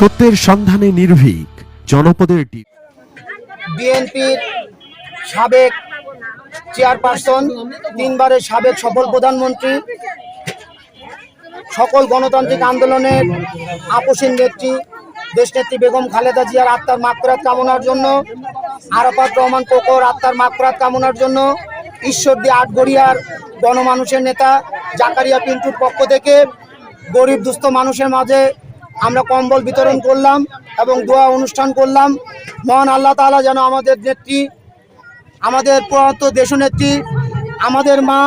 সত্যের সন্ধানে নির্ভীক জনপদের বিএনপির সাবেক চেয়ারপারসন, তিনবারের সাবেক সফল প্রধানমন্ত্রী, সকল গণতান্ত্রিক আন্দোলনের আপসীন নেত্রী দেশনেত্রী বেগম খালেদা জিয়ার আত্মার মাগফিরাত কামনার জন্য, আরাফাত রহমান কোকোর আত্মার মাগফিরাত কামনার জন্য, ঈশ্বরদী আটগড়িয়ার গণমানুষের নেতা জাকারিয়া পিন্টুর পক্ষ থেকে গরিব দুস্থ মানুষের মাঝে আমরা কম্বল বিতরণ করলাম এবং দোয়া অনুষ্ঠান করলাম। মহান আল্লাহ তাআলা যেন আমাদের নেত্রী, আমাদের প্রয়াত দেশনেত্রী, আমাদের মা,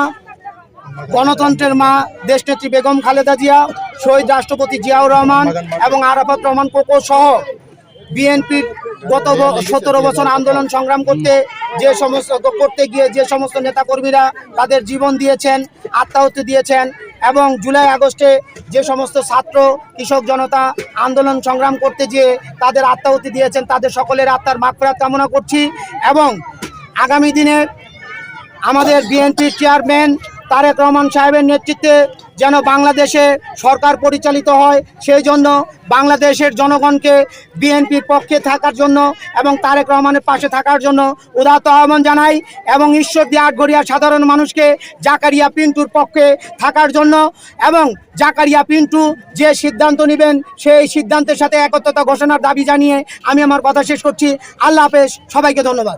গণতন্ত্রের মা দেশনেত্রী বেগম খালেদা জিয়া, শহীদ রাষ্ট্রপতি জিয়াউর রহমান এবং আরাফাত রহমান কোকো সহ বিএনপির গত 17 বছর আন্দোলন সংগ্রাম করতে গিয়ে যে সমস্ত নেতাকর্মীরা তাদের জীবন দিয়েছেন, আত্মাহুতি দিয়েছেন এবং জুলাই আগস্টে যে সমস্ত ছাত্র কৃষক জনতা আন্দোলন সংগ্রাম করতে গিয়ে তাদের আত্মাহুতি দিয়েছেন, তাদের সকলের আত্মার মাগফিরাত কামনা করছি। এবং আগামী দিনে আমাদের বিএনপির চেয়ারম্যান তারেক রহমান সাহেবের নেতৃত্বে যেন বাংলাদেশে সরকার পরিচালিত হয়, সেই জন্য বাংলাদেশের জনগণকে বিএনপির পক্ষে থাকার জন্য এবং তারেক রহমানের পাশে থাকার জন্য উদাত্ত আহ্বান জানাই এবং ঈশ্বরদী আটগড়িয়ার সাধারণ মানুষকে জাকারিয়া পিন্টুর পক্ষে থাকার জন্য এবং জাকারিয়া পিন্টু যে সিদ্ধান্ত নেবেন সেই সিদ্ধান্তের সাথে একত্রতা ঘোষণার দাবি জানিয়ে আমি আমার কথা শেষ করছি। আল্লাহ হাফেজ, সবাইকে ধন্যবাদ।